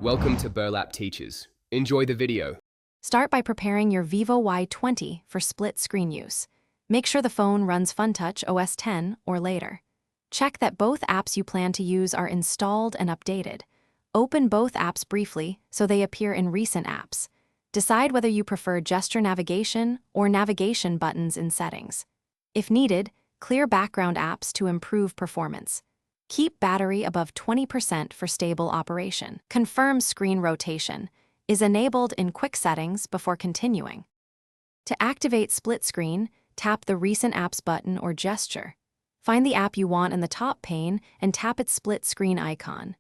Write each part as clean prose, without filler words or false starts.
Welcome to Burlap Teachers. Enjoy the video. Start by preparing your Vivo Y20 for split screen use. Make sure the phone runs FunTouch OS 10 or later. Check that both apps you plan to use are installed and updated. Open both apps briefly so they appear in recent apps. Decide whether you prefer gesture navigation or navigation buttons in settings. If needed, clear background apps to improve performance. Keep battery above 20% for stable operation. Confirm screen rotation is enabled in quick settings before continuing. To activate split screen, tap the Recent Apps button or gesture. Find the app you want in the top pane and tap its split screen icon.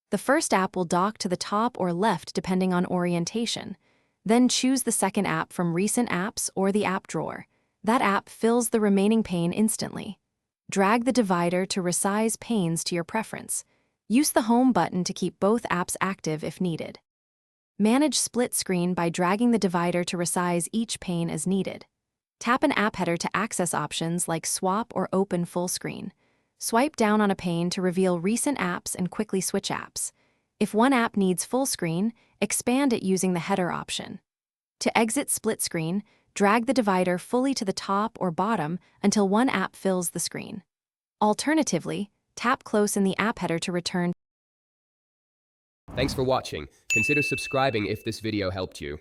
The first app will dock to the top or left depending on orientation. Then choose the second app from Recent Apps or the app drawer. That app fills the remaining pane instantly. Drag the divider to resize panes to your preference. Use the Home button to keep both apps active if needed. Manage split screen by dragging the divider to resize each pane as needed. Tap an app header to access options like swap or open full screen. Swipe down on a pane to reveal recent apps and quickly switch apps. If one app needs full screen, expand it using the header option. To exit split screen, drag the divider fully to the top or bottom until one app fills the screen. Alternatively, tap close in the app header to return. Thanks for watching. Consider subscribing if this video helped you.